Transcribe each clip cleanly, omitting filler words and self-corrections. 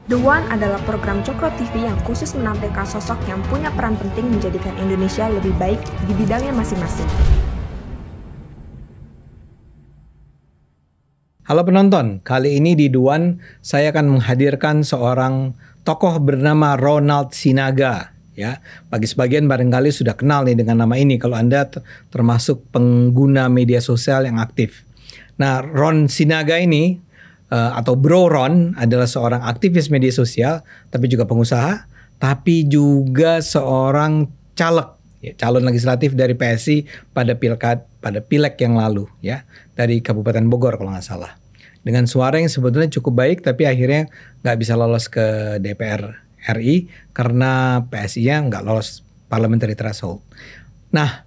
The One adalah program Cokro TV yang khusus menampilkan sosok yang punya peran penting menjadikan Indonesia lebih baik di bidangnya masing-masing. Halo penonton, kali ini di The One saya akan menghadirkan seorang tokoh bernama Ronald Sinaga. Ya, bagi sebagian barangkali sudah kenal nih dengan nama ini kalau Anda termasuk pengguna media sosial yang aktif. Nah, Ron Sinaga ini atau Bro Ron adalah seorang aktivis media sosial, tapi juga pengusaha, tapi juga seorang caleg, ya, calon legislatif dari PSI pada pileg yang lalu, ya, dari Kabupaten Bogor kalau nggak salah. Dengan suara yang sebetulnya cukup baik, tapi akhirnya nggak bisa lolos ke DPR RI karena PSI-nya nggak lolos parliamentary threshold. Nah,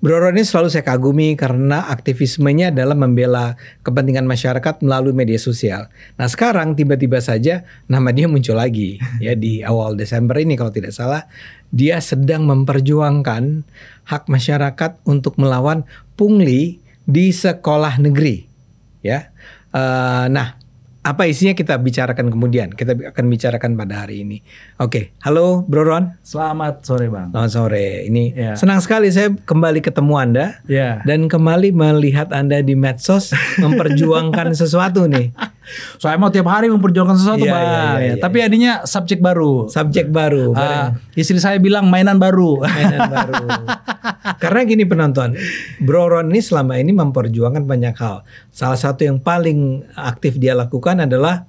Bro Ron ini selalu saya kagumi karena aktivismenya adalah membela kepentingan masyarakat melalui media sosial. Nah sekarang tiba-tiba saja nama dia muncul lagi ya di awal Desember ini kalau tidak salah. Dia sedang memperjuangkan hak masyarakat untuk melawan pungli di sekolah negeri. Ya, nah apa isinya kita bicarakan kemudian. Kita akan bicarakan pada hari ini. Oke, halo Bro Ron. Selamat sore Bang. Selamat sore. Ini senang sekali saya kembali ketemu Anda dan kembali melihat Anda di medsos memperjuangkan sesuatu nih. Saya mau tiap hari memperjuangkan sesuatu Bang. Tapi adanya subjek baru. Subjek baru. Istri saya bilang mainan baru. Mainan baru. Karena gini penonton, Bro Ron ini selama ini memperjuangkan banyak hal. Salah satu yang paling aktif dia lakukan adalah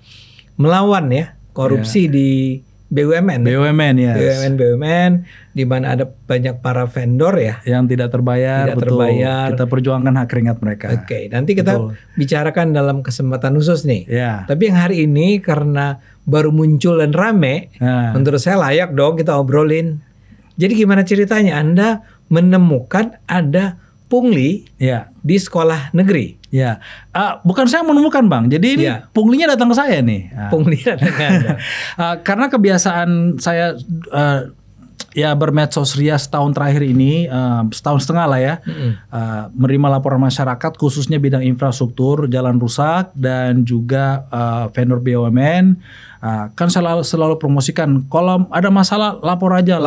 melawan ya korupsi di BUMN. BUMN ya. BUMN di mana ada banyak para vendor ya yang tidak terbayar. Kita perjuangkan hak keringat mereka. Oke, nanti kita bicarakan dalam kesempatan khusus nih. Tapi yang hari ini karena baru muncul dan rame, menurut saya layak dong kita obrolin. Jadi gimana ceritanya Anda menemukan ada pungli di sekolah negeri? Ya, bukan saya menemukan Bang. Jadi ini punglinya datang ke saya nih. Pungli datang ke Anda. Karena kebiasaan saya ya bermedsos ria setahun terakhir ini, setahun setengah lah ya, menerima laporan masyarakat khususnya bidang infrastruktur, jalan rusak dan juga vendor BUMN. Kan selalu promosikan kalau ada masalah lapor aja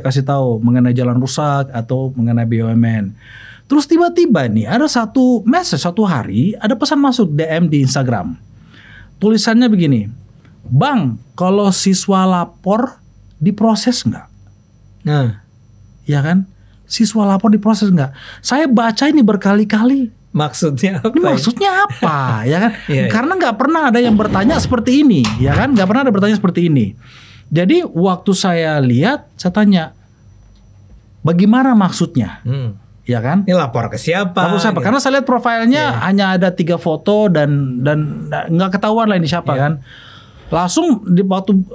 kasih tahu mengenai jalan rusak atau mengenai BUMN. Terus tiba-tiba nih ada satu message satu hari ada pesan masuk DM di Instagram. Tulisannya begini, Bang, kalau siswa lapor diproses nggak? Nah, ya kan? Siswa lapor diproses nggak? Saya baca ini berkali-kali. Maksudnya apa? Maksudnya apa? Ya kan? Karena nggak pernah ada yang bertanya seperti ini, ya kan? Nggak pernah ada bertanya seperti ini. Jadi waktu saya lihat, saya tanya, bagaimana maksudnya? Ya kan? Ini lapor ke siapa? Lapor siapa? Karena saya lihat profilnya hanya ada 3 foto dan nggak ketahuan lah ini siapa kan? Langsung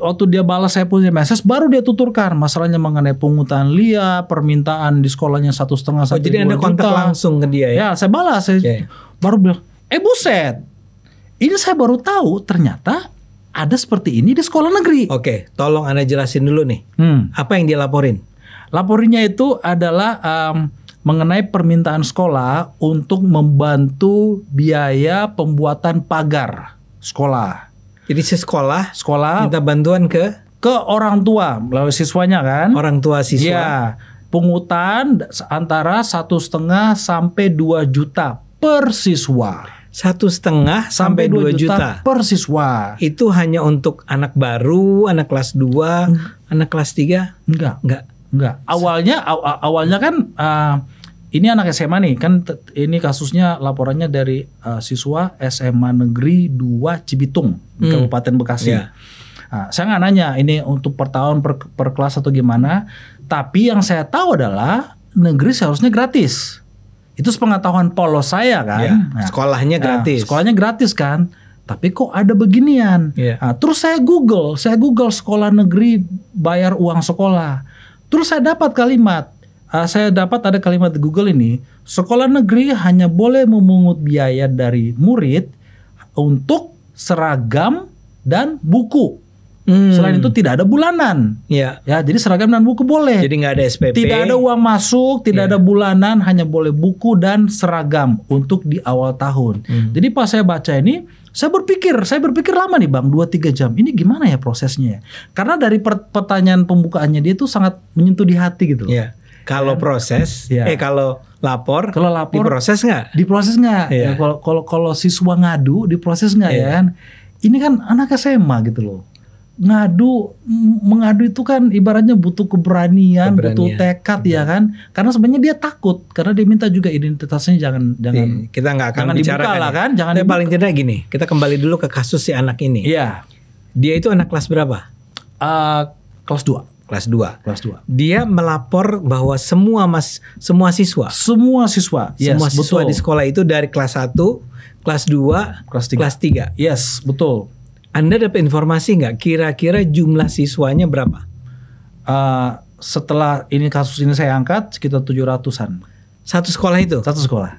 waktu dia balas saya punya message baru dia tuturkan masalahnya mengenai pungutan liar, permintaan di sekolahnya 1,5 sampai 2 juta. Jadi Anda kontak langsung ke dia ya? Ya saya balas, baru bilang, buset, ini saya baru tahu ternyata ada seperti ini di sekolah negeri. Oke, tolong Anda jelasin dulu nih, apa yang dia laporin? Laporinnya itu adalah mengenai permintaan sekolah untuk membantu biaya pembuatan pagar sekolah. Jadi sekolah minta bantuan ke orang tua melalui siswanya kan? Orang tua siswa. Ya, pungutan antara 1,5 sampai 2 juta per siswa. 1,5 sampai 2 juta per siswa. Itu hanya untuk anak baru, anak kelas 2, anak kelas 3? Enggak. Awalnya kan ini anak SMA nih kan, ini kasusnya laporannya dari siswa SMA Negeri 2 Cibitung di Kabupaten Bekasi. Saya nggak nanya ini untuk per tahun per kelas atau gimana, tapi yang saya tahu adalah negeri seharusnya gratis. Itu sepengetahuan polos saya kan. Sekolahnya gratis. Sekolahnya gratis kan. Tapi kok ada beginian? Terus saya Google sekolah negeri bayar uang sekolah. Terus saya dapat ada kalimat di Google ini, sekolah negeri hanya boleh memungut biaya dari murid untuk seragam dan buku. Selain itu tidak ada bulanan. Ya, jadi seragam dan buku boleh. Jadi nggak ada SPP. Tidak ada uang masuk, tidak ada bulanan, hanya boleh buku dan seragam untuk di awal tahun. Jadi pas saya baca ini, Saya berpikir lama nih Bang, 2-3 jam. Ini gimana ya prosesnya ya? Karena dari pertanyaan pembukaannya dia tuh sangat menyentuh di hati gitu. Iya. Kalau proses, kalau lapor diproses nggak? Diproses nggak? Iya. Kalau siswa ngadu diproses nggak ya kan? Ini kan anak SMA gitu loh. Mengadu itu kan ibaratnya butuh keberanian, butuh tekad ya kan? Karena sebenarnya dia takut karena dia minta juga identitasnya jangan kita nggak akan bicarakan lah kan? Jangan dibuka. Paling tidak gini, kita kembali dulu ke kasus si anak ini. Iya. Dia itu anak kelas berapa? Kelas 2. Kelas 2. Kelas 2. Dia melapor bahwa semua siswa. Semua siswa. Yes, semua siswa betul. di sekolah itu dari kelas 1, kelas 2, kelas 3. Yes, betul. Anda dapat informasi nggak kira-kira jumlah siswanya berapa? Setelah kasus ini saya angkat sekitar 700-an. Satu sekolah itu? Satu sekolah.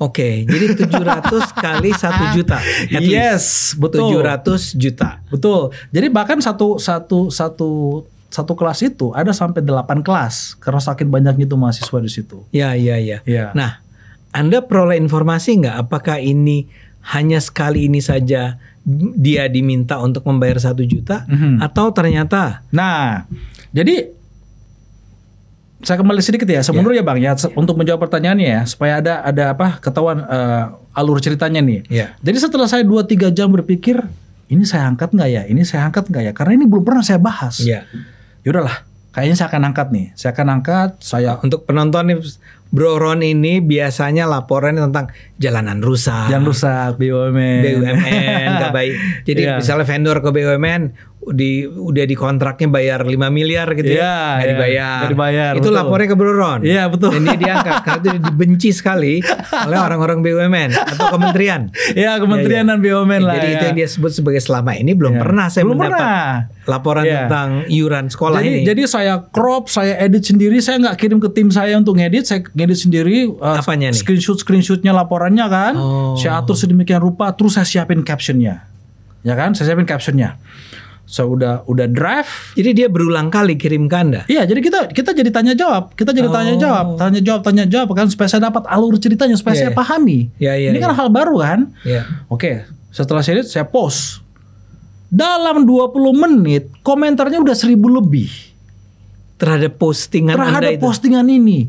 Oke, jadi 700 kali 1 juta. Yes, betul. 700 juta. Betul. Jadi bahkan satu kelas itu ada sampai 8 kelas karena saking banyaknya itu mahasiswa di situ. Ya. Nah, Anda peroleh informasi nggak apakah ini hanya sekali ini saja dia diminta untuk membayar 1 juta atau ternyata? Nah, jadi saya kembali sedikit ya, semundur ya Bang ya, untuk menjawab pertanyaannya ya, supaya ada ketahuan alur ceritanya nih. Yeah. Jadi setelah saya 2-3 jam berpikir, ini saya angkat nggak ya, ini saya angkat nggak ya, karena ini belum pernah saya bahas. Yeah. Yaudahlah, kayaknya saya akan angkat nih, untuk penonton nih, Bro Ron ini biasanya laporannya tentang jalanan rusak. Jalan rusak, BUMN gak baik. Jadi misalnya vendor ke BUMN udah di kontraknya bayar 5 miliar gitu nggak dibayar. Itu betul. lapornya ke Bro Ron. Iya betul. Dan dia diangkat karena itu dibenci sekali oleh orang-orang BUMN atau kementerian. Iya, kementerian dan BUMN lah. Jadi itu yang dia sebut sebagai selama ini belum pernah saya mendapat laporan tentang iuran sekolah ini. Jadi saya crop, saya edit sendiri, saya nggak kirim ke tim saya untuk ngedit, saya ngedit sendiri. Apanya nih? Screenshotnya laporannya kan, saya atur sedemikian rupa, terus saya siapin captionnya, ya kan? Saya siapin captionnya. So udah draft. Jadi dia berulang kali kirim ke Anda. Iya, jadi kita jadi tanya jawab, tanya jawab kan supaya saya dapat alur ceritanya, supaya saya pahami. Ini kan hal baru kan. Oke, setelah saya edit, saya post. Dalam 20 menit komentarnya udah 1.000 lebih terhadap postingan ini.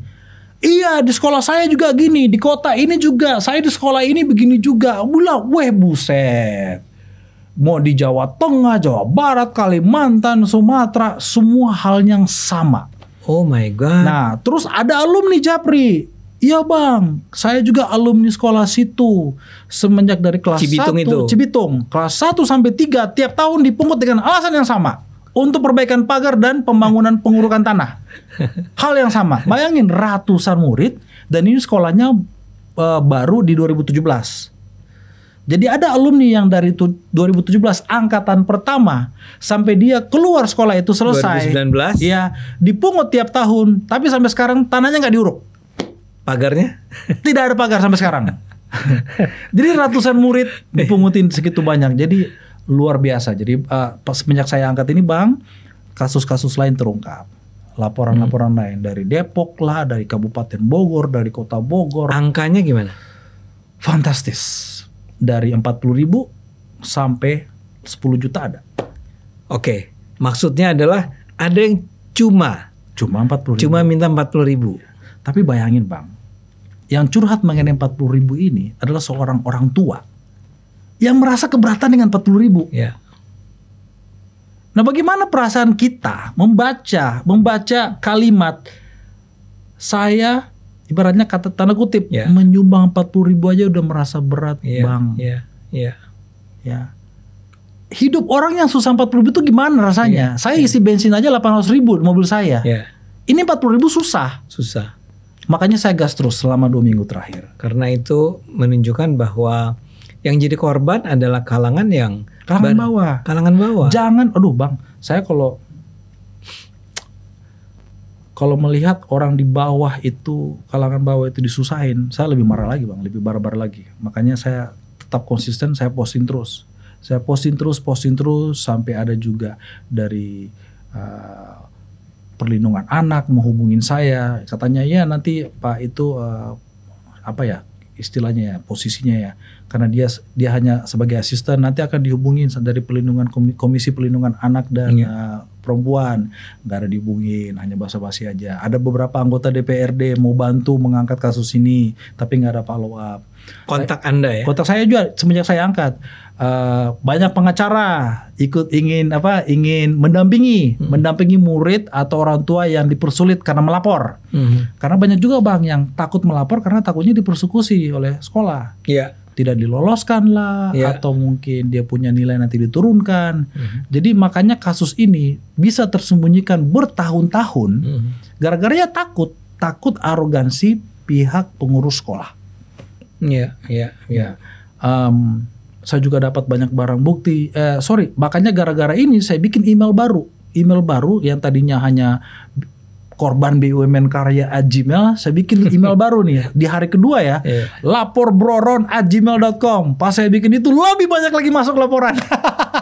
Iya, di sekolah saya juga gini, di kota ini juga, saya di sekolah ini begini juga. Buset. Mau di Jawa Tengah, Jawa Barat, Kalimantan, Sumatera, semua hal yang sama. Oh my God. Nah, terus ada alumni Japri. Iya Bang, saya juga alumni sekolah situ. Semenjak dari kelas Cibitung, kelas 1 sampai 3 tiap tahun dipungut dengan alasan yang sama. Untuk perbaikan pagar dan pembangunan pengurukan tanah. Hal yang sama. Bayangin ratusan murid dan ini sekolahnya baru di 2017. Jadi ada alumni yang dari 2017 angkatan pertama sampai dia keluar sekolah itu selesai. 2019. Ya, dipungut tiap tahun, tapi sampai sekarang tanahnya nggak diuruk. Pagarnya? Tidak ada pagar sampai sekarang. Jadi ratusan murid dipungutin segitu banyak. Jadi luar biasa. Jadi semenjak saya angkat ini Bang, kasus-kasus lain terungkap. Laporan-laporan lain dari Depok lah, dari Kabupaten Bogor, dari Kota Bogor. Angkanya gimana? Fantastis. Dari 40.000 sampai 10 juta ada. Oke, maksudnya adalah ada yang cuma 40.000. Cuma minta 40.000. Tapi bayangin Bang, yang curhat mengenai 40.000 ini adalah seorang orang tua yang merasa keberatan dengan 40.000. Ya. Nah, bagaimana perasaan kita membaca kalimat saya ibaratnya kata tanda kutip menyumbang 40.000 aja udah merasa berat Bang. Iya. Ya. Hidup orang yang susah 40.000 itu gimana rasanya? Saya isi bensin aja 800.000 di mobil saya. Ini 40.000 susah. Makanya saya gas terus selama 2 minggu terakhir. Karena itu menunjukkan bahwa yang jadi korban adalah kalangan bawah. Kalangan bawah. Jangan, Bang, saya kalau melihat orang di bawah itu, kalangan bawah itu disusahin, saya lebih marah lagi Bang, lebih barbar lagi. Makanya saya tetap konsisten, saya posting terus. Saya posting terus sampai ada juga dari perlindungan anak menghubungin saya, katanya ya nanti Pak itu istilahnya ya, posisinya ya. Karena dia hanya sebagai asisten, nanti akan dihubungin dari Komisi Pelindungan Anak dan Perempuan. Nggak ada dihubungin, hanya basa-basi aja. Ada beberapa anggota DPRD mau bantu mengangkat kasus ini, tapi nggak ada follow up. Kontak Anda ya? Kontak saya juga semenjak saya angkat. Banyak pengacara ingin mendampingi murid atau orang tua yang dipersulit karena melapor. Karena banyak juga Bang yang takut melapor karena takutnya dipersekusi oleh sekolah. Iya. Tidak diloloskan lah, atau mungkin dia punya nilai nanti diturunkan. Jadi makanya kasus ini bisa tersembunyikan bertahun-tahun gara-gara ya takut arogansi pihak pengurus sekolah. Iya. Saya juga dapat banyak barang bukti. Makanya gara-gara ini saya bikin email baru yang tadinya hanya korban BUMN Karya @gmail, saya bikin email baru nih di hari kedua ya. laporbroron@gmail.com. Pas saya bikin itu lebih banyak lagi masuk laporan.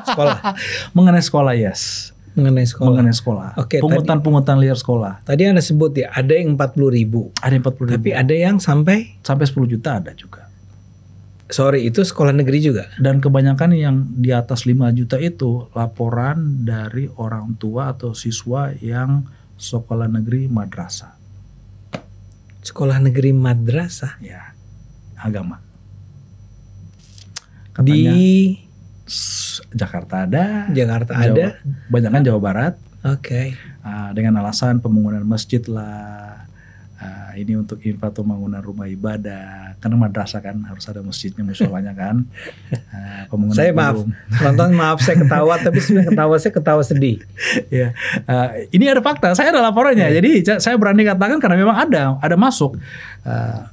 Sekolah. Mengenai sekolah, yes. Mengenai sekolah. Oke, pungutan liar sekolah. Tadi Anda sebut ya, ada yang 40.000. Ada yang 40.000. Tapi ada yang sampai 10 juta ada juga. Sorry, itu sekolah negeri juga. Dan kebanyakan yang di atas 5 juta itu laporan dari orang tua atau siswa yang sekolah negeri madrasah. Sekolah negeri madrasah? Ya, agama. Katanya, di Jakarta ada. Banyak kan Jawa Barat. Oke. Dengan alasan pembangunan masjid lah. Ini untuk infra atau bangunan rumah ibadah. Karena madrasah kan harus ada masjidnya, musholanya kan. Saya maaf saya ketawa, tapi sebenarnya saya ketawa sedih. Ya, ini ada fakta, saya ada laporannya. Jadi saya berani katakan karena memang ada masuk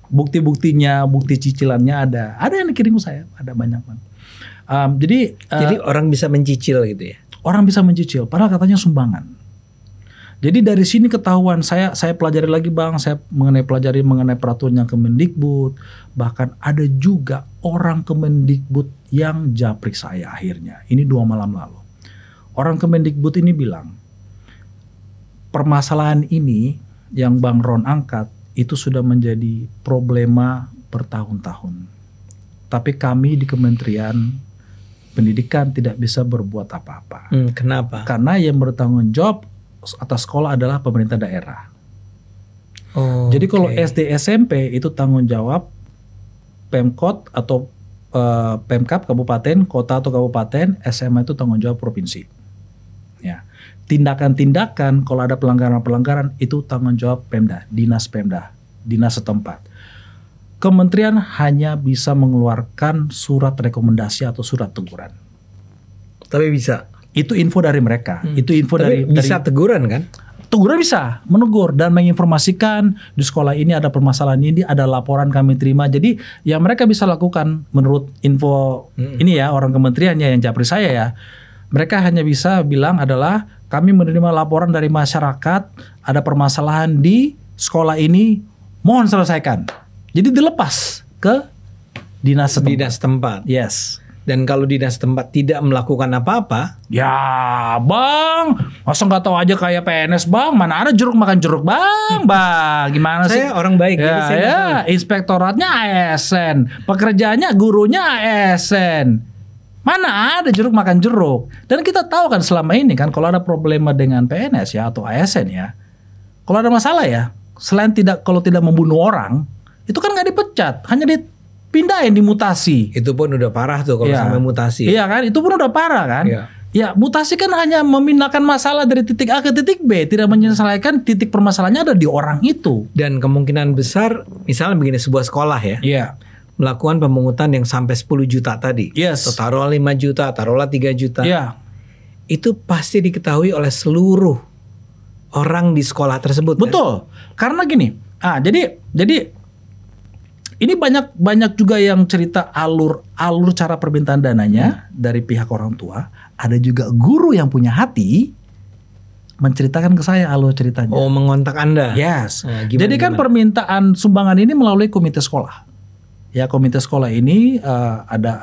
bukti-buktinya, bukti cicilannya ada yang dikirim ke saya, ada banyak banget. Jadi orang bisa mencicil gitu ya? Orang bisa mencicil, padahal katanya sumbangan. Jadi dari sini ketahuan, saya pelajari lagi Bang, saya pelajari mengenai peraturan yang Kemendikbud, bahkan ada juga orang Kemendikbud yang japrik saya akhirnya. Ini 2 malam lalu. Orang Kemendikbud ini bilang, permasalahan ini yang Bang Ron angkat itu sudah menjadi problema bertahun-tahun. Tapi kami di Kementerian Pendidikan tidak bisa berbuat apa-apa. Kenapa? Karena yang bertanggung jawab atas sekolah adalah pemerintah daerah. Jadi kalau SD SMP itu tanggung jawab Pemkot atau Pemkab kabupaten, kota atau kabupaten, SMA itu tanggung jawab provinsi. Ya. Tindakan-tindakan kalau ada pelanggaran-pelanggaran itu tanggung jawab Pemda, dinas setempat. Kementerian hanya bisa mengeluarkan surat rekomendasi atau surat teguran. Tapi bisa. Itu info dari mereka. Itu info tapi dari bisa teguran kan? Teguran bisa, menegur dan menginformasikan di sekolah ini ada permasalahan ini, ada laporan kami terima. Jadi yang mereka bisa lakukan menurut info ini ya, orang kementeriannya yang japri saya ya. Mereka hanya bisa bilang adalah kami menerima laporan dari masyarakat ada permasalahan di sekolah ini, mohon selesaikan. Jadi dilepas ke dinas setempat. Dinas tempat. Yes. Dan kalau dinas tempat tidak melakukan apa-apa, ya Bang, masa nggak tahu aja kayak PNS Bang, mana ada jeruk makan jeruk Bang, gimana sih? Saya orang baik. Ya, inspektoratnya ASN, pekerjaannya gurunya ASN, mana ada jeruk makan jeruk? Dan kita tahu kan selama ini kan kalau ada problema dengan PNS ya atau ASN ya, kalau ada masalah ya, selain kalau tidak membunuh orang, itu kan nggak dipecat, hanya pindahin, dimutasi. Itu pun udah parah tuh kalau sampai mutasi. Iya kan, itu pun udah parah kan. Iya. Ya mutasi kan hanya memindahkan masalah dari titik A ke titik B, tidak menyelesaikan titik permasalahannya ada di orang itu. Dan kemungkinan besar, misalnya begini, sebuah sekolah ya, melakukan pemungutan yang sampai 10 juta tadi. Yes. Atau taruhlah 5 juta, taruhlah 3 juta. Iya. Itu pasti diketahui oleh seluruh orang di sekolah tersebut. Betul. Kan? Karena gini, jadi ini banyak juga yang cerita alur cara permintaan dananya dari pihak orang tua. Ada juga guru yang punya hati menceritakan ke saya alur ceritanya. Oh, mengontak Anda. Yes. Jadi kan permintaan sumbangan ini melalui komite sekolah. Ya, komite sekolah ini ada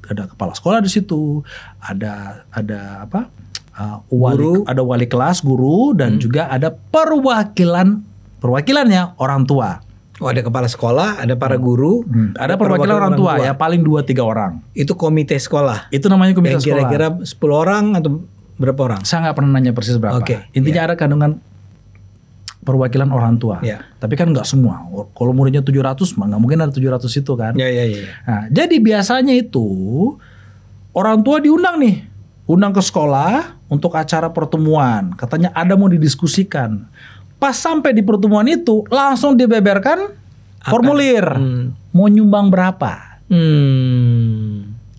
kepala sekolah di situ, ada wali kelas, guru, dan juga ada perwakilannya orang tua. Oh, ada kepala sekolah, ada para guru, Ada perwakilan orang tua ya, paling 2-3 orang. Itu komite sekolah. Itu namanya komite Yang sekolah. kira-kira 10 orang atau berapa orang? Saya nggak pernah nanya persis berapa. Oke, Intinya ada kandungan perwakilan orang tua. Ya. Tapi kan nggak semua. Kalau muridnya 700 mah nggak mungkin ada 700 itu kan. Ya. Nah, jadi biasanya itu orang tua diundang nih, undang ke sekolah untuk acara pertemuan. Katanya ada mau didiskusikan. Pas sampai di pertemuan itu langsung dibeberkan formulir. Mau nyumbang berapa?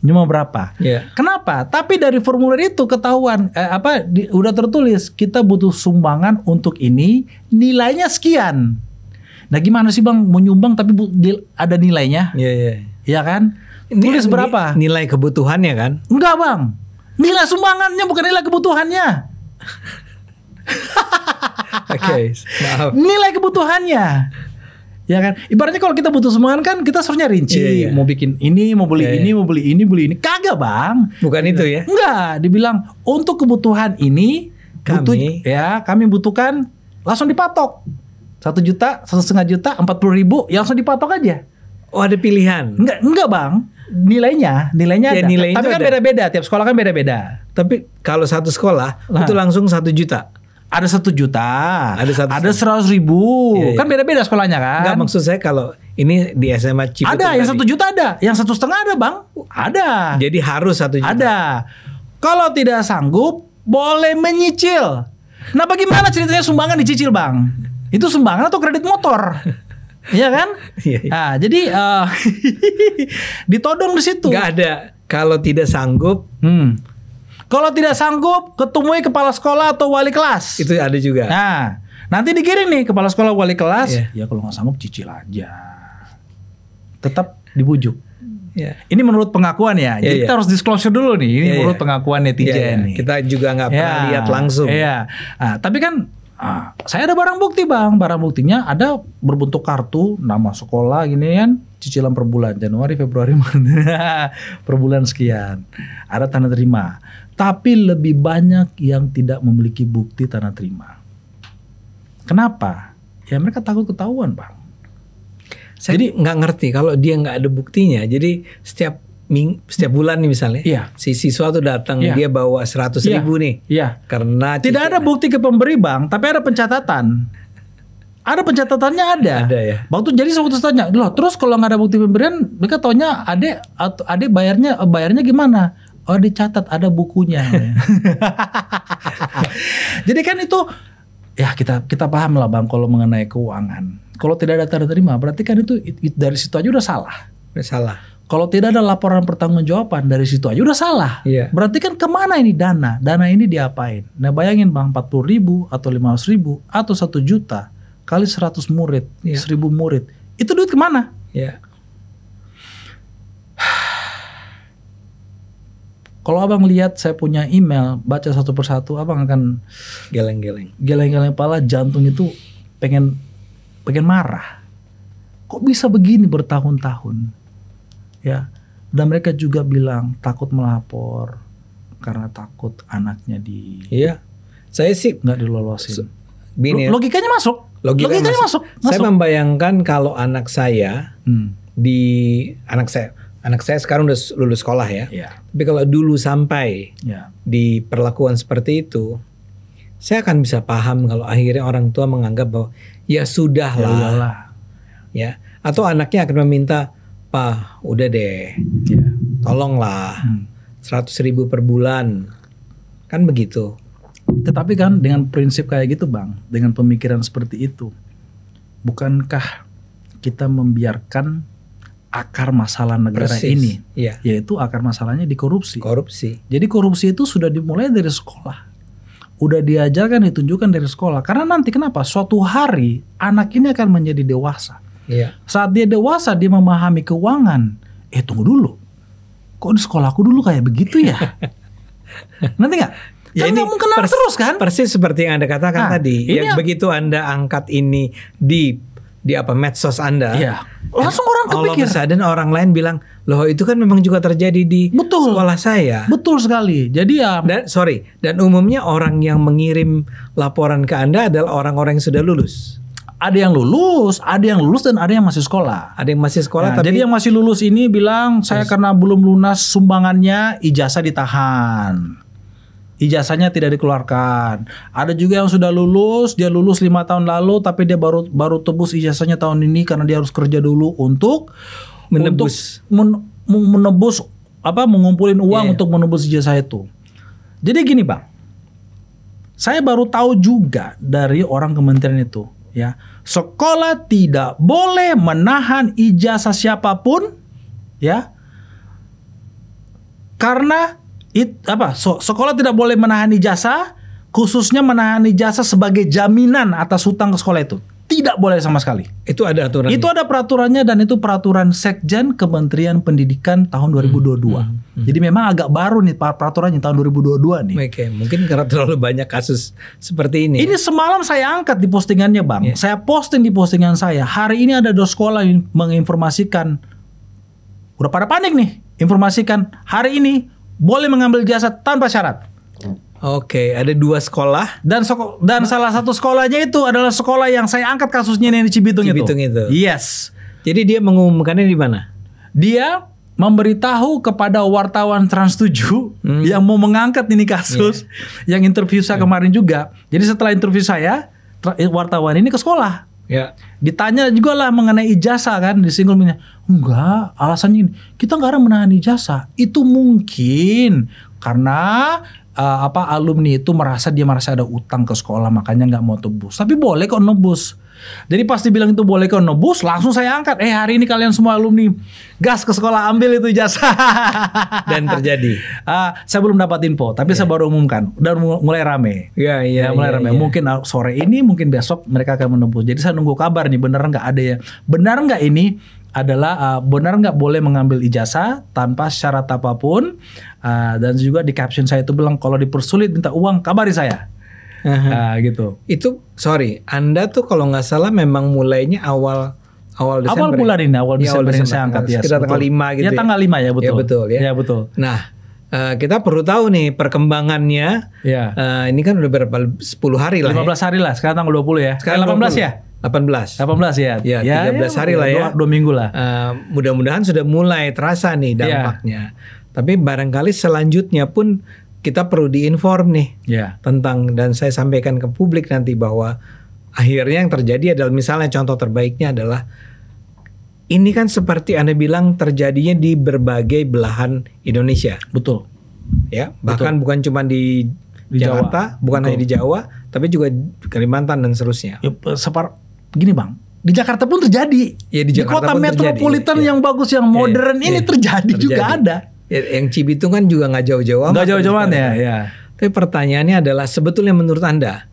Nyumbang berapa? Ya. Kenapa? Tapi dari formulir itu ketahuan udah tertulis kita butuh sumbangan untuk ini, nilainya sekian. Nah, gimana sih Bang mau nyumbang tapi ada nilainya? Iya. Ya kan? Tulis berapa? Nilai kebutuhannya kan? Enggak Bang. Nilai sumbangannya bukan nilai kebutuhannya. Oke, maaf. Nilai kebutuhannya. Ya kan? Ibaratnya kalau kita butuh sumbangan kan kita seharusnya rinci. Iya. Mau bikin ini, mau beli ini, mau beli ini, beli ini. Kagak Bang. Bukan itu ya? Enggak, dibilang untuk kebutuhan ini kami butuhkan langsung dipatok. 1 juta, 1,5 juta, 40.000 ya langsung dipatok aja. Oh, ada pilihan. Enggak Bang. Nilainya Ya, ada. nilai Tapi itu kan ada. beda-beda, tiap sekolah kan beda-beda. Tapi kalau satu sekolah itu langsung 1 juta. Ada 1 juta, Ada 100.000, Iya. kan beda-beda sekolahnya kan. Enggak, maksud saya kalau ini di SMA Ciputat Ada yang tadi. 1 juta ada, yang 1,5 ada Bang, ada. Jadi harus 1 juta. Ada. Kalau tidak sanggup, boleh menyicil. Nah, bagaimana ceritanya sumbangan dicicil Bang? Itu sumbangan atau kredit motor? Iya kan? Iya. Nah, jadi ditodong di situ. Enggak ada. Kalau tidak sanggup Kalau tidak sanggup, ketemui kepala sekolah atau wali kelas. itu ada juga. Nah, nanti dikirim nih kepala sekolah wali kelas. Iya. Ya kalau nggak sanggup cicil aja. Tetap dibujuk. Ya. Ini menurut pengakuan ya. Jadi kita harus disclosure dulu nih. Ini menurut pengakuan netizen nih. Kita juga nggak pernah lihat langsung. Iya. Nah, tapi kan saya ada barang bukti Bang. Barang buktinya ada berbentuk kartu, nama sekolah gini kan. Cicilan per bulan, Januari, Februari, Maret. Per bulan sekian. Ada tanda terima. Tapi lebih banyak yang tidak memiliki bukti tanda terima. Kenapa? Ya mereka takut ketahuan Bang. Jadi nggak ngerti kalau dia nggak ada buktinya. Jadi setiap bulan nih misalnya, si siswa tuh datang dia bawa 100.000 nih. Iya. Karena tidak ada bukti ke pemberi Bang, tapi ada pencatatan. Ada pencatatannya ada. Ada ya. Bang tuh jadi waktu tanya, loh terus kalau nggak ada bukti pemberian, mereka taunya adek bayarnya gimana? Oh dicatat ada bukunya. Jadi kan itu ya kita paham lah Bang kalau mengenai keuangan. Kalau tidak ada tanda terima berarti kan itu dari situ aja udah salah. Udah salah. Kalau tidak ada laporan pertanggungjawaban dari situ aja udah salah. Iya. Berarti kan kemana ini dana? Dana ini diapain? Nah bayangin Bang 40.000 atau 500.000 atau 1 juta kali 100 murid, 1.000 murid. Itu duit kemana? Ya. Kalau abang lihat saya punya email, baca satu persatu, abang akan geleng-geleng kepala, jantung itu pengen marah. Kok bisa begini bertahun-tahun? Ya, dan mereka juga bilang takut melapor karena takut anaknya Iya, saya sih nggak dilolosin. Logikanya masuk. Logikanya masuk. Saya membayangkan kalau anak saya anak saya sekarang udah lulus sekolah ya. Tapi kalau dulu sampai di perlakuan seperti itu, saya akan bisa paham kalau akhirnya orang tua menganggap bahwa ya sudahlah. Ya, atau anaknya akan meminta, "Pak, udah deh. Tolonglah. 100.000 per bulan." Kan begitu. Tetapi kan dengan prinsip kayak gitu Bang, dengan pemikiran seperti itu, bukankah kita membiarkan akar masalah negara ini, yaitu akar masalahnya di korupsi. Jadi korupsi itu sudah dimulai dari sekolah, udah diajarkan, ditunjukkan dari sekolah. Karena nanti kenapa? Suatu hari anak ini akan menjadi dewasa. Saat dia dewasa dia memahami keuangan. Tunggu dulu, kok di sekolahku dulu kayak begitu ya? Nanti nggak? Ya kan ini mungkin terus kan? Persis seperti yang Anda katakan tadi. Ya begitu Anda angkat ini di medsos Anda. Langsung orang kepikir. Dan orang lain bilang, loh itu kan memang juga terjadi di sekolah saya. Betul sekali. Jadi dan umumnya orang yang mengirim laporan ke Anda adalah orang-orang yang sudah lulus. Ada yang lulus dan ada yang masih sekolah. Ada yang masih sekolah, Nah, tapi jadi yang masih lulus ini bilang saya karena belum lunas sumbangannya, ijazah ditahan. Ijazahnya tidak dikeluarkan. Ada juga yang sudah lulus, dia lulus 5 tahun lalu tapi dia baru tebus ijazahnya tahun ini karena dia harus kerja dulu untuk menebus mengumpulin uang untuk menebus ijazah itu. Jadi gini, Bang. Saya baru tahu juga dari orang kementerian itu, ya. Sekolah tidak boleh menahan ijazah siapapun, ya. Karena sekolah tidak boleh menahan ijazah, khususnya menahan ijazah sebagai jaminan atas hutang ke sekolah itu. Tidak boleh sama sekali. itu ada aturan. Itu ada peraturannya dan itu peraturan Sekjen Kementerian Pendidikan tahun 2022. Jadi memang agak baru nih peraturannya tahun 2022 nih. Oke, mungkin karena terlalu banyak kasus seperti ini. Ini semalam saya angkat di postingannya, Bang. Saya posting di postingan saya. Hari ini ada 2 sekolah yang menginformasikan, udah pada panik nih, informasikan hari ini boleh mengambil jasa tanpa syarat. Oke, ada 2 sekolah Dan salah satu sekolahnya itu adalah sekolah yang saya angkat kasusnya ini di Cibitung itu. Yes. Jadi dia mengumumkannya di mana? Dia memberitahu kepada wartawan Trans 7 yang mau mengangkat ini kasus, yang interview saya kemarin juga. Jadi setelah interview saya, wartawan ini ke sekolah. Ya. Ditanya juga lah mengenai ijazah kan, disinggungnya. Enggak, alasannya ini, kita nggak ada menahan ijazah. Itu mungkin karena alumni itu merasa ada utang ke sekolah, makanya nggak mau tebus. Tapi boleh kok nebus. Jadi pasti bilang itu boleh kok nebus, langsung saya angkat. Hari ini kalian semua alumni gas ke sekolah ambil itu ijazah. Dan terjadi. Saya belum dapat info, tapi saya baru umumkan. Udah mulai rame. Mulai rame. Mungkin sore ini, mungkin besok mereka akan menebus. Jadi saya nunggu kabar nih, benar nggak ada ya? Benar nggak ini adalah benar nggak boleh mengambil ijazah tanpa syarat apapun, dan juga di caption saya itu bilang kalau dipersulit minta uang kabari saya. Gitu. Itu Anda tuh kalau nggak salah memang mulainya awal Desember. Awal Desember yang saya angkat ya. Sekitar tanggal 5 gitu. Ya tanggal 5 ya, betul. Ya betul ya. Ya betul. Nah, kita perlu tahu nih perkembangannya. Ya. Ini kan udah berapa 10 hari lah. 15 hari lah. Sekarang tanggal 20 ya. Sekarang 18 ya? 18 ya. Ya, 13 hari lah ya. 2 minggu lah. Mudah-mudahan sudah mulai terasa nih dampaknya. Tapi barangkali selanjutnya pun kita perlu diinform nih tentang, dan saya sampaikan ke publik nanti bahwa akhirnya yang terjadi adalah, misalnya contoh terbaiknya adalah ini kan seperti Anda bilang terjadinya di berbagai belahan Indonesia. Betul. Ya, bahkan bukan cuma di Jakarta, bukan hanya di Jawa, tapi juga Kalimantan dan seterusnya. Gini Bang, di Jakarta pun terjadi. Ya, di kota Jakarta pun metropolitan yang bagus, yang modern ini terjadi juga ada. Yang Cibitung kan juga nggak jauh-jauh amat. Nggak jauh-jauh amat ya. Tapi pertanyaannya adalah sebetulnya menurut Anda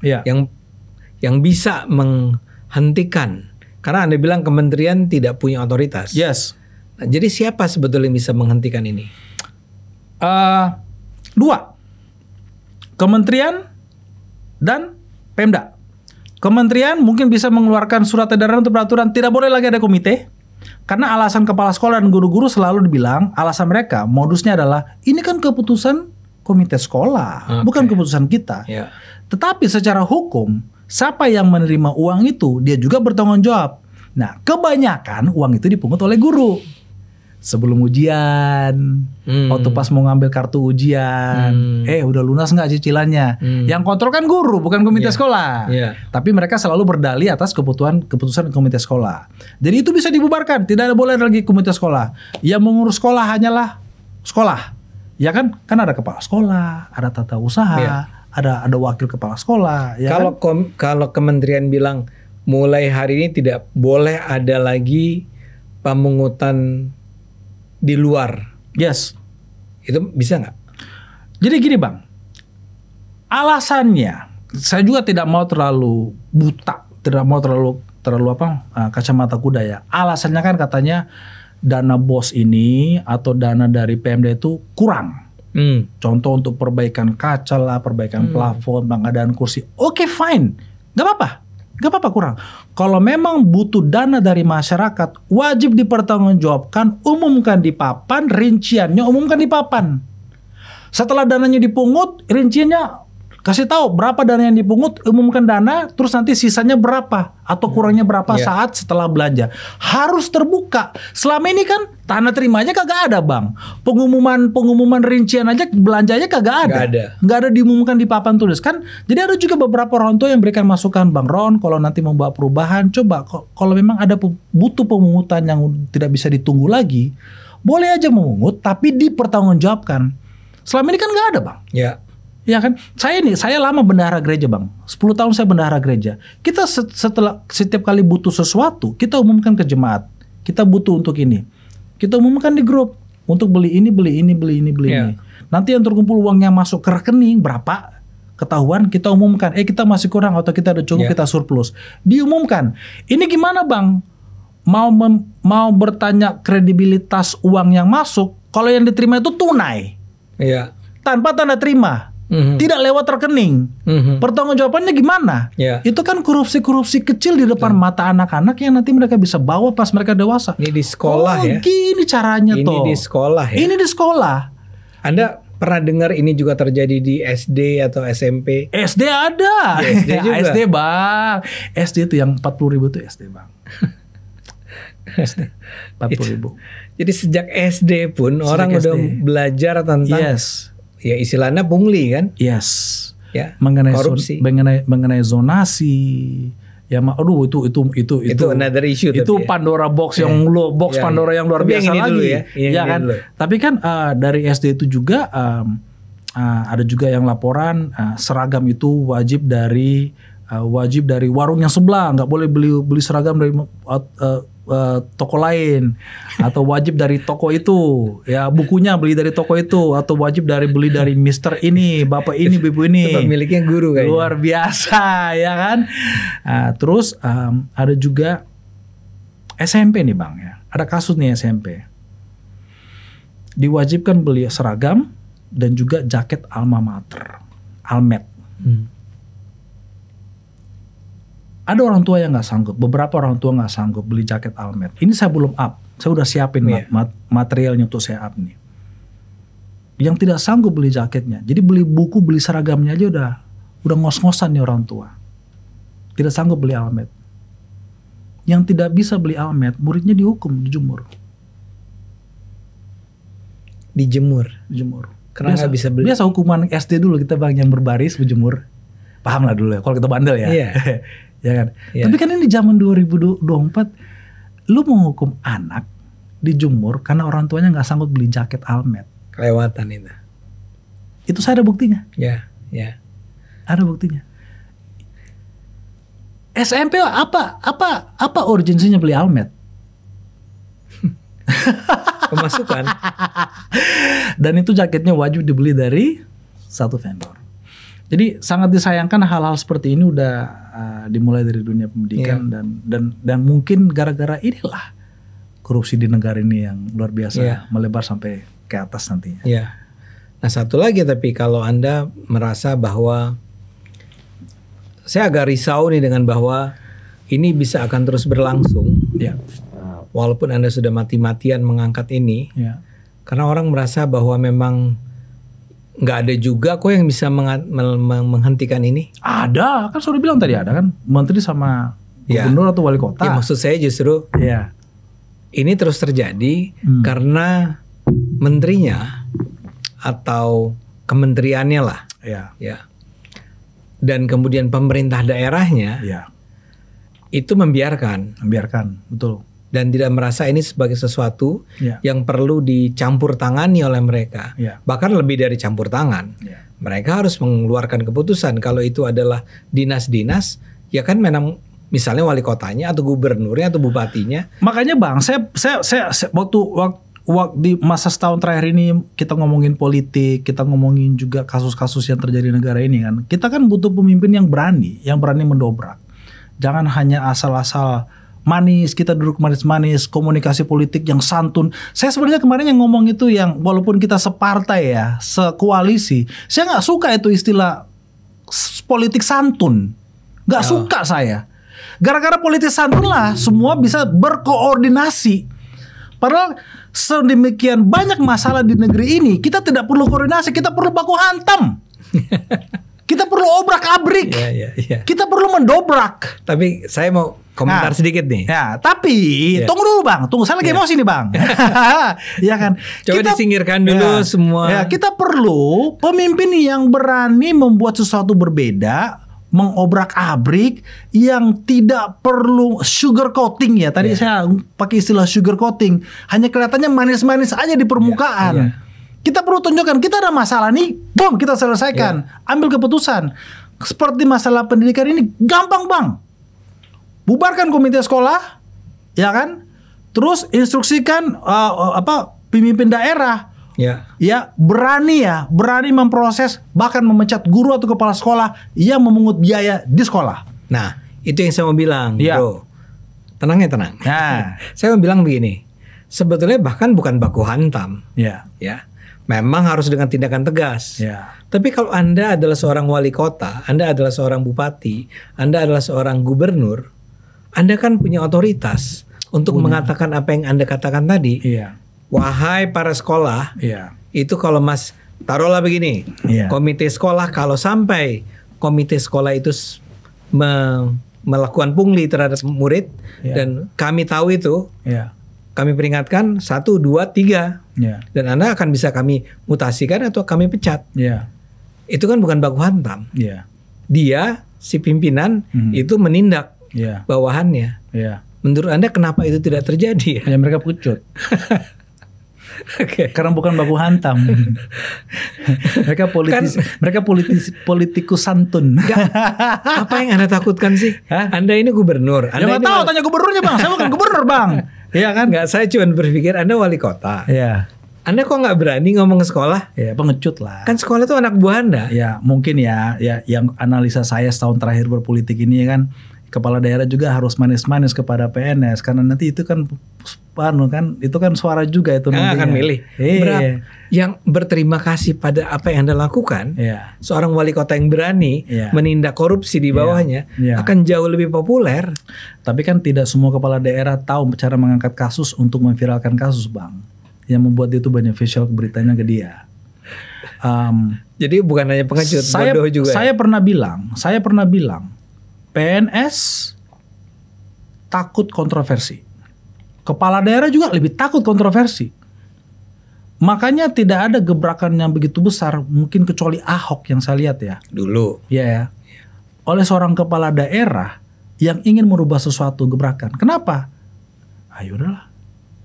yang bisa menghentikan, karena Anda bilang kementerian tidak punya otoritas. Yes. Nah, jadi siapa sebetulnya yang bisa menghentikan ini? 2, kementerian dan Pemda. Kementerian mungkin bisa mengeluarkan surat edaran untuk peraturan tidak boleh lagi ada komite. Karena alasan kepala sekolah dan guru-guru selalu dibilang, alasan mereka modusnya adalah ini kan keputusan komite sekolah, bukan keputusan kita. Tetapi secara hukum, siapa yang menerima uang itu dia juga bertanggung jawab. Nah, kebanyakan uang itu dipungut oleh guru. Sebelum ujian, waktu pas mau ngambil kartu ujian, udah lunas nggak cicilannya? Yang kontrol kan guru, bukan komite sekolah. Tapi mereka selalu berdalih atas keputusan komite sekolah. Jadi itu bisa dibubarkan, tidak boleh lagi komite sekolah. Yang mengurus sekolah hanyalah sekolah. Ya kan ada kepala sekolah, ada tata usaha, ada wakil kepala sekolah. Ya kalau kementerian bilang mulai hari ini tidak boleh ada lagi pemungutan di luar. Yes. Itu bisa nggak? Jadi gini Bang, alasannya saya juga tidak mau terlalu buta, tidak mau terlalu kacamata kuda ya. Alasannya kan katanya dana BOS ini atau dana dari Pemda itu kurang. Contoh untuk perbaikan kaca lah, perbaikan plafon, pengadaan kursi. Oke, fine, nggak apa-apa kurang. Kalau memang butuh dana dari masyarakat, wajib dipertanggungjawabkan, umumkan di papan, rinciannya umumkan di papan. Setelah dananya dipungut, rinciannya Kasih tahu berapa dana yang dipungut, umumkan dana, terus nanti sisanya berapa atau kurangnya berapa saat setelah belanja. Harus terbuka. Selama ini kan tanda terimanya kagak ada, Bang. Pengumuman rincian aja belanjanya kagak ada. Nggak ada diumumkan di papan tulis kan. Jadi ada juga beberapa orang tua yang berikan masukan, Bang Ron, kalau nanti membawa perubahan, coba kalau memang ada butuh pemungutan yang tidak bisa ditunggu lagi, boleh aja memungut tapi dipertanggungjawabkan. Selama ini kan nggak ada, Bang. Ya kan, saya lama bendahara gereja, Bang. 10 tahun saya bendahara gereja. Kita setelah setiap kali butuh sesuatu, kita umumkan ke jemaat. Kita butuh untuk ini. Kita umumkan di grup untuk beli ini. Nanti yang terkumpul uangnya masuk ke rekening berapa? Ketahuan, kita umumkan. Kita masih kurang atau kita ada cukup, kita surplus. Diumumkan. Ini gimana, Bang? Mau bertanya kredibilitas uang yang masuk, kalau yang diterima itu tunai. Tanpa tanda terima. Tidak lewat rekening. Pertanggungjawabannya gimana? Itu kan korupsi-korupsi kecil di depan mata anak-anak yang nanti mereka bisa bawa pas mereka dewasa. Ini di sekolah ya. Gini caranya ini toh. Ini di sekolah ya. Ini di sekolah. Anda pernah dengar ini juga terjadi di SD atau SMP? SD ada. Di SD juga. SD, Bang. SD itu yang 40.000 itu SD, Bang. SD 40.000. Jadi sejak SD pun orang udah belajar tentang ya istilahnya pungli kan? Ya, mengenai korupsi, mengenai zonasi. Ya, aduh itu another issue. Itu Pandora box yang Pandora yang luar biasa lagi. Ya kan. Tapi kan dari SD itu juga ada juga yang laporan seragam itu wajib dari warung yang sebelah, nggak boleh beli seragam dari toko lain, atau wajib dari toko itu, ya bukunya beli dari toko itu, atau wajib beli dari Mister ini, Bapak ini, Ibu ini. Itu pemiliknya guru kayaknya. Luar biasa, ya kan. Terus ada juga SMP nih, Bang, ya. Ada kasus nih SMP. Diwajibkan beli seragam dan juga jaket alma mater, Almet. Ada orang tua yang nggak sanggup, beberapa orang tua nggak sanggup beli jaket Almet. Ini saya belum up, saya udah siapin materialnya untuk saya up nih. Yang tidak sanggup beli jaketnya, jadi beli buku, beli seragamnya aja udah ngos-ngosan nih orang tua. Tidak sanggup beli Almet. Yang tidak bisa beli Almet, muridnya dihukum, dijemur. Karena nggak bisa beli. Biasa hukuman SD dulu kita, Bang, yang berbaris berjemur. Paham lah dulu ya, kalau kita bandel ya. Ya kan. Tapi kan ini di zaman 2024, lu menghukum anak dijemur karena orang tuanya nggak sanggup beli jaket Almet. Kelewatan itu. Itu saya ada buktinya. Ya. Ada buktinya. SMP apa urgensinya beli Almet? Pemasukan. Dan itu jaketnya wajib dibeli dari satu vendor. Jadi sangat disayangkan hal-hal seperti ini udah dimulai dari dunia pendidikan dan mungkin gara-gara inilah korupsi di negara ini yang luar biasa melebar sampai ke atas nantinya. Nah, satu lagi, tapi kalau Anda merasa bahwa saya agak risau nih dengan bahwa ini bisa akan terus berlangsung. Walaupun Anda sudah mati-matian mengangkat ini. Karena orang merasa bahwa memang nggak ada juga kok yang bisa menghentikan ini. Ada, kan sudah bilang tadi ada kan menteri sama gubernur atau wali kota. Ya, maksud saya justru ini terus terjadi karena menterinya atau kementeriannya lah, dan kemudian pemerintah daerahnya itu membiarkan, betul. Dan tidak merasa ini sebagai sesuatu yang perlu dicampur tangani oleh mereka. Bahkan lebih dari campur tangan. Mereka harus mengeluarkan keputusan. Kalau itu adalah dinas-dinas, ya kan memang misalnya wali kotanya atau gubernurnya atau bupatinya. Makanya, Bang, saya waktu di masa setahun terakhir ini kita ngomongin politik, kita ngomongin juga kasus-kasus yang terjadi di negara ini kan. Kita kan butuh pemimpin yang berani mendobrak. Jangan hanya asal-asal manis, kita duduk manis-manis, komunikasi politik yang santun. Saya sebenarnya kemarin yang ngomong itu yang walaupun kita separtai ya, sekoalisi, saya nggak suka itu istilah politik santun. Nggak suka saya. Gara-gara politik santun lah semua bisa berkoordinasi. Padahal sedemikian banyak masalah di negeri ini, kita tidak perlu koordinasi, kita perlu baku hantam. Kita perlu perlu obrak-abrik. Iya. Kita perlu mendobrak. Tapi saya mau komentar sedikit nih. Ya, tapi tunggu dulu Bang. Tunggu, saya lagi emosi nih Bang. Ya kan. Coba disingkirkan dulu semua. Ya, kita perlu pemimpin yang berani membuat sesuatu berbeda, mengobrak-abrik, yang tidak perlu sugar coating ya. Tadi saya pakai istilah sugar coating. Hanya kelihatannya manis-manis aja di permukaan. Kita perlu tunjukkan kita ada masalah nih, boom, kita selesaikan. Ambil keputusan. Seperti masalah pendidikan ini gampang Bang. Bubarkan komite sekolah, ya kan? Terus instruksikan pemimpin daerah, berani memproses, bahkan memecat guru atau kepala sekolah yang memungut biaya di sekolah. Nah, itu yang saya mau bilang, bro. Tenang. Nah, saya mau bilang begini, sebetulnya bahkan bukan baku hantam, ya. Memang harus dengan tindakan tegas. Tapi kalau Anda adalah seorang wali kota, Anda adalah seorang bupati, Anda adalah seorang gubernur, Anda kan punya otoritas untuk mengatakan apa yang Anda katakan tadi. Wahai para sekolah, itu kalau Mas taruhlah begini, komite sekolah, kalau sampai komite sekolah itu melakukan pungli terhadap murid dan kami tahu itu, kami peringatkan 1, 2, 3, dan Anda akan bisa kami mutasikan atau kami pecat. Itu kan bukan baku hantam. Dia si pimpinan itu menindak bawahannya. Menurut Anda kenapa itu tidak terjadi? Ya mereka pucut. Karena bukan baku hantam. mereka politikus santun. Apa yang Anda takutkan sih? Anda ini gubernur. Anda nggak tahu, tanya gubernurnya Bang. Saya bukan gubernur Bang. Iya kan? Nggak, saya cuma berpikir Anda wali kota. Anda kok nggak berani ngomong ke sekolah? Ya pengecut lah. Kan sekolah itu anak buah Anda. Ya mungkin ya yang analisa saya setahun terakhir berpolitik ini kan, kepala daerah juga harus manis-manis kepada PNS karena nanti itu kan itu kan suara juga itu nantinya. Akan milih. Yang berterima kasih pada apa yang Anda lakukan, seorang wali kota yang berani menindak korupsi di bawahnya akan jauh lebih populer. Tapi kan tidak semua kepala daerah tahu cara mengangkat kasus untuk memviralkan kasus Bang. Yang membuat itu beneficial beritanya ke dia. Jadi bukan hanya pengecut, bodoh juga. Saya pernah bilang PNS takut kontroversi. Kepala daerah juga lebih takut kontroversi. Makanya tidak ada gebrakan yang begitu besar, mungkin kecuali Ahok yang saya lihat ya. Dulu. Ya. Oleh seorang kepala daerah yang ingin merubah sesuatu gebrakan. Kenapa? Ayo udahlah.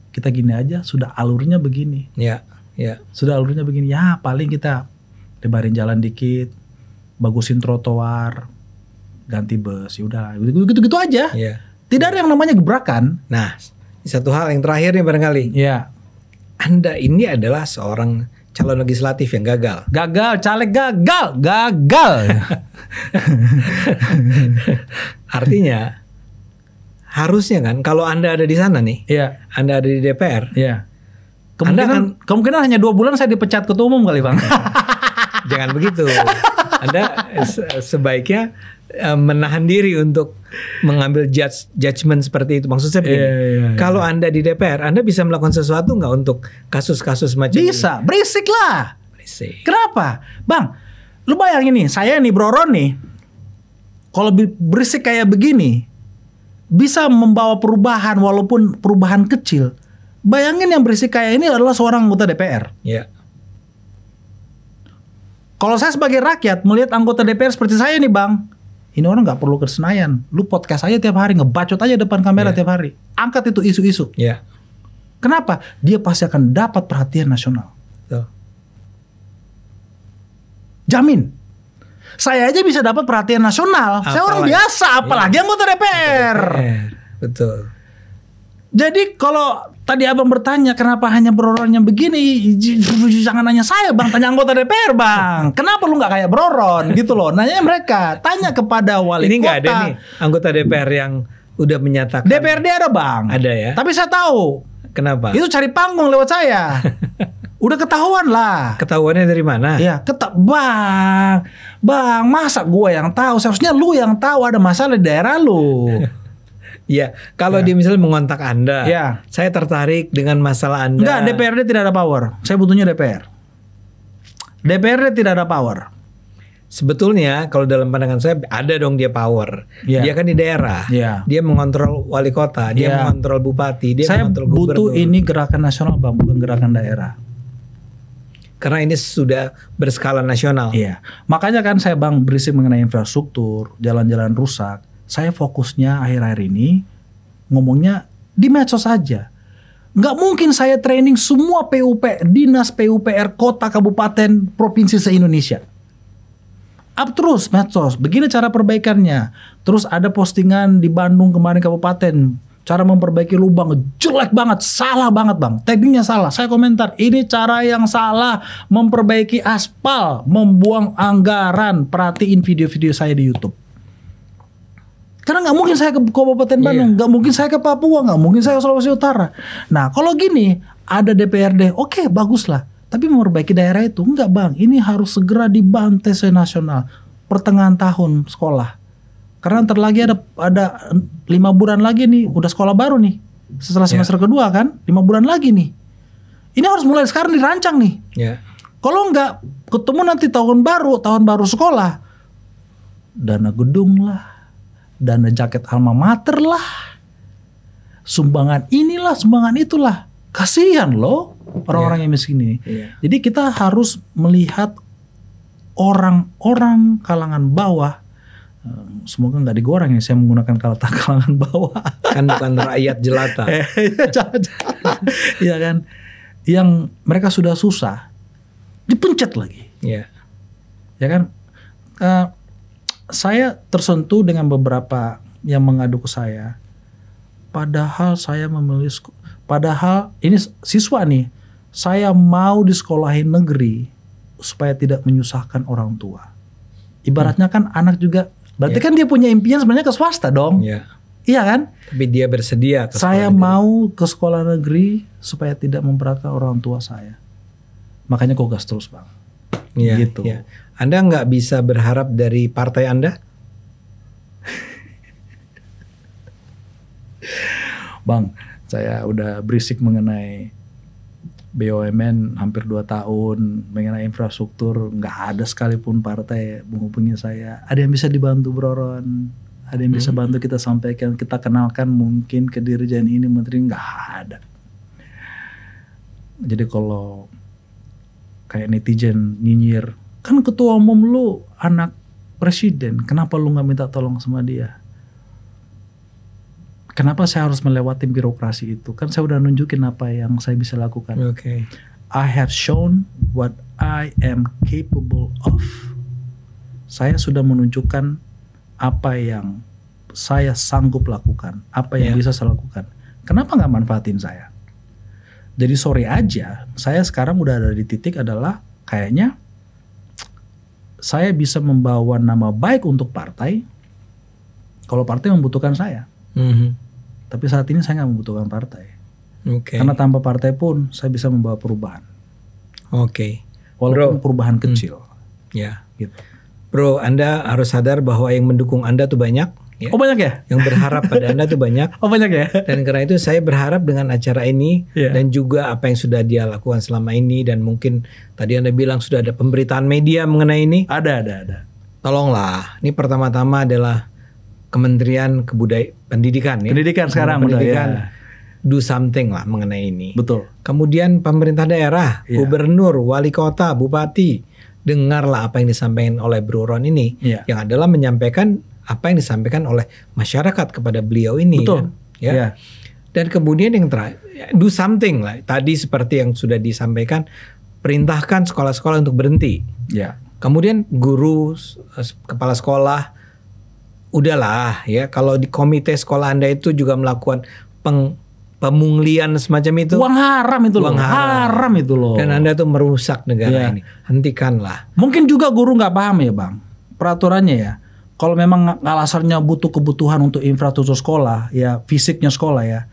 Kita gini aja, sudah alurnya begini. Sudah alurnya begini. Ya paling kita lebarin jalan dikit, bagusin trotoar, ganti bus, udah gitu aja. Tidak ada yang namanya gebrakan. Nah, satu hal yang terakhir nih barangkali. Anda ini adalah seorang calon legislatif yang gagal. Caleg gagal. Artinya harusnya kan kalau Anda ada di sana nih, Anda ada di DPR, kemungkinan hanya 2 bulan saya dipecat ketua umum kali Bang. Jangan begitu. Anda sebaiknya menahan diri untuk mengambil judgment seperti itu. Maksud saya begini, kalau Anda di DPR, Anda bisa melakukan sesuatu nggak untuk kasus-kasus macam ini? Bisa, berisik lah. Berisik. Kenapa? Bang, lu bayangin nih, saya nih Bro Ron nih, kalau berisik kayak begini, bisa membawa perubahan walaupun perubahan kecil. Bayangin yang berisik kayak ini adalah seorang anggota DPR. Kalau saya sebagai rakyat melihat anggota DPR seperti saya nih Bang, ini orang nggak perlu ke Senayan, lu podcast aja tiap hari, ngebacot aja depan kamera tiap hari, angkat itu isu-isu. Kenapa? Dia pasti akan dapat perhatian nasional. Jamin. Saya aja bisa dapat perhatian nasional. Saya orang biasa, apalagi anggota DPR. Betul. Jadi kalau tadi Abang bertanya kenapa hanya Broron yang begini, jangan nanya saya Bang, tanya anggota DPR Bang. Kenapa lu nggak kayak Broron gitu loh? Nanya mereka, tanya kepada wali kota. Ini nggak ada nih anggota DPR yang udah menyatakan. DPRD ada Bang. Ada ya. Tapi saya tahu. Kenapa? Itu cari panggung lewat saya. Udah ketahuan lah. Ketahuannya dari mana? Ya, Bang, masa gue yang tahu? Seharusnya lu yang tahu ada masalah di daerah lu. Ya, kalau dia misalnya mengontak Anda, saya tertarik dengan masalah Anda. Enggak, DPRD tidak ada power. Saya butuhnya DPR. DPRD tidak ada power. sebetulnya kalau dalam pandangan saya ada dong dia power. Iya. Dia kan di daerah. Iya. Dia mengontrol wali kota, dia Iya. mengontrol bupati, dia Saya mengontrol butuh gubernur. ini gerakan nasional Bang, bukan gerakan daerah. Karena ini sudah berskala nasional. Iya. Makanya kan saya Bang berisik mengenai infrastruktur, jalan-jalan rusak. Saya fokusnya akhir-akhir ini ngomongnya di medsos saja. Nggak mungkin saya training semua dinas PUPR kota, kabupaten, provinsi se-Indonesia. Up terus medsos, begini cara perbaikannya. Terus ada postingan di Bandung kemarin kabupaten, cara memperbaiki lubang jelek banget, salah banget Bang. Tekniknya salah. Saya komentar, ini cara yang salah memperbaiki aspal, membuang anggaran. Perhatiin video-video saya di YouTube. Karena nggak mungkin saya ke Kabupaten Bandung, nggak mungkin saya ke Papua, nggak mungkin saya ke Sulawesi Utara. Nah kalau gini, ada DPRD, oke bagus lah. Tapi memperbaiki daerah itu enggak Bang. Ini harus segera dibantai nasional pertengahan tahun sekolah. Karena ntar lagi ada 5 bulan lagi nih, udah sekolah baru nih. Setelah semester kedua kan, 5 bulan lagi nih. Ini harus mulai sekarang dirancang nih. Ya. Kalau enggak ketemu nanti tahun baru sekolah. Dana gedung lah, dana jaket alma mater lah, sumbangan inilah, sumbangan itulah. Kasihan loh orang-orang yang miskin ini. Jadi kita harus melihat orang-orang kalangan bawah. Semoga nggak digoreng ya saya menggunakan kata kalangan bawah. Kan bukan rakyat jelata. Iya kan. Yang mereka sudah susah dipencet lagi. Iya. Ya kan. Saya tersentuh dengan beberapa yang mengadu ke saya. Padahal saya memilih, padahal ini siswa nih, saya mau disekolahin negeri supaya tidak menyusahkan orang tua. Ibaratnya kan anak juga, berarti kan dia punya impian sebenarnya ke swasta dong. Iya. Iya kan? Tapi dia bersedia ke Saya sekolah negeri. mau ke sekolah negeri supaya tidak memberatkan orang tua saya. Makanya kok gas terus Bang. Iya, Gitu. iya. Anda nggak bisa berharap dari partai Anda? Bang, saya udah berisik mengenai BUMN hampir 2 tahun, mengenai infrastruktur, nggak ada sekalipun partai menghubungi saya. Ada yang bisa dibantu Bro Ron? Ada yang bisa bantu kita sampaikan, kita kenalkan mungkin ke Dirjen ini, menteri, nggak ada. Jadi kalau kayak netizen nyinyir, kan ketua umum lu anak presiden, kenapa lu nggak minta tolong sama dia? Kenapa saya harus melewati birokrasi itu? Kan saya udah nunjukin apa yang saya bisa lakukan. Oke. I have shown what I am capable of. Saya sudah menunjukkan apa yang saya sanggup lakukan, apa yang bisa saya lakukan. Kenapa nggak manfaatin saya? Jadi sorry aja, saya sekarang udah ada di titik adalah kayaknya saya bisa membawa nama baik untuk partai kalau partai membutuhkan saya. Tapi saat ini saya nggak membutuhkan partai. Oke. Karena tanpa partai pun saya bisa membawa perubahan. Oke. Walaupun perubahan kecil. Ya. Gitu. Bro, Anda harus sadar bahwa yang mendukung Anda tuh banyak. Ya. Oh banyak ya? Yang berharap pada Anda tuh banyak. Oh banyak ya? Dan karena itu saya berharap dengan acara ini dan juga apa yang sudah dia lakukan selama ini, dan mungkin tadi Anda bilang sudah ada pemberitaan media mengenai ini. Ada. Tolonglah, ini pertama-tama adalah Kementerian Pendidikan ya. Pendidikan sekarang Pendidikan udah, ya. Do something lah mengenai ini. Betul. Kemudian pemerintah daerah, gubernur, wali kota, bupati, dengarlah apa yang disampaikan oleh Bro Ron ini, yang adalah menyampaikan apa yang disampaikan oleh masyarakat kepada beliau ini. Betul. Kan? Ya. Dan kemudian yang terakhir, do something lah. Tadi seperti yang sudah disampaikan, perintahkan sekolah-sekolah untuk berhenti. Ya. Kemudian guru, kepala sekolah, udahlah ya. Kalau di komite sekolah Anda itu juga melakukan pemunglian semacam itu. Uang haram itu loh. Uang Haram itu loh. Dan Anda tuh merusak negara ini. Hentikanlah. Mungkin juga guru nggak paham ya Bang. Peraturannya ya. Kalau memang alasannya butuh kebutuhan untuk infrastruktur sekolah, ya fisiknya sekolah ya.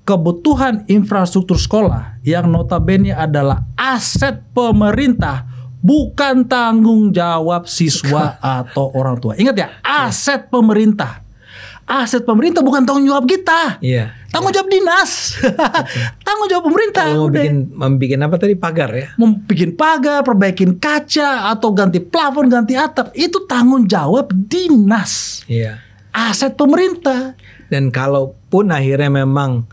Kebutuhan infrastruktur sekolah yang notabene adalah aset pemerintah, bukan tanggung jawab siswa atau orang tua. Ingat ya, aset pemerintah. aset pemerintah, bukan tanggung jawab kita. Iya. Tanggung jawab dinas. Tanggung jawab pemerintah. Kalau mau bikin apa tadi, pagar ya? Mau bikin pagar, perbaikin kaca, atau ganti plafon, ganti atap, itu tanggung jawab dinas. Iya. Aset pemerintah. Dan kalaupun akhirnya memang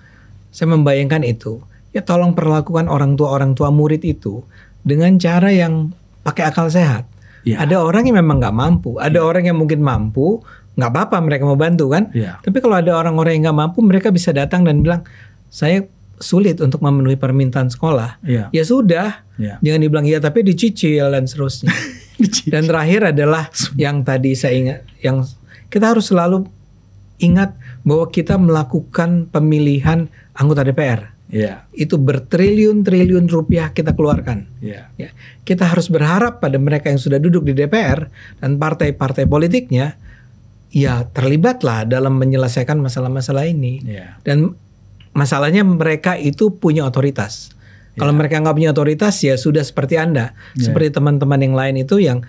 saya membayangkan itu, ya tolong perlakukan orang tua murid itu dengan cara yang pakai akal sehat. Ya. Ada orang yang memang nggak mampu, ada orang yang mungkin mampu, nggak apa-apa mereka mau bantu kan. Ya. Tapi kalau ada orang-orang yang nggak mampu, mereka bisa datang dan bilang, saya sulit untuk memenuhi permintaan sekolah. Ya. Ya sudah, jangan dibilang ya tapi dicicil dan seterusnya. Dan terakhir adalah yang tadi saya ingat, yang kita harus selalu ingat bahwa kita melakukan pemilihan anggota DPR. Ya. Itu bertriliun-triliun rupiah kita keluarkan. Ya. Ya. Kita harus berharap pada mereka yang sudah duduk di DPR dan partai-partai politiknya, ya terlibatlah dalam menyelesaikan masalah-masalah ini. Ya. Dan masalahnya mereka itu punya otoritas. Kalau mereka nggak punya otoritas, ya sudah seperti Anda, seperti teman-teman yang lain itu yang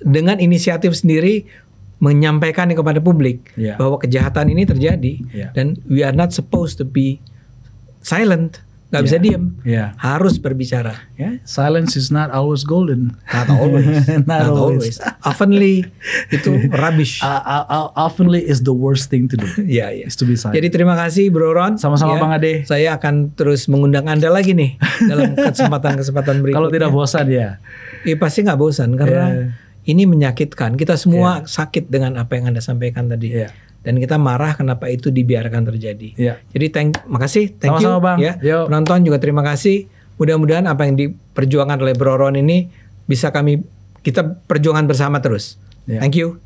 dengan inisiatif sendiri menyampaikan kepada publik bahwa kejahatan ini terjadi dan we are not supposed to be silent, nggak bisa diem, harus berbicara. Silence is not always golden. Not always, not always. Oftenly itu rubbish. Oftenly is the worst thing to do. Is to be silent. Jadi terima kasih Bro Ron. Sama-sama Bang Ade. Saya akan terus mengundang Anda lagi nih dalam kesempatan berikutnya. Kalau tidak bosan ya. Pasti nggak bosan karena ini menyakitkan. Kita semua sakit dengan apa yang Anda sampaikan tadi. Dan kita marah kenapa itu dibiarkan terjadi. Jadi makasih, thank you. Bang. Ya. Penonton juga terima kasih. Mudah-mudahan apa yang diperjuangkan oleh Bro Ron ini bisa kita perjuangkan bersama terus. Thank you.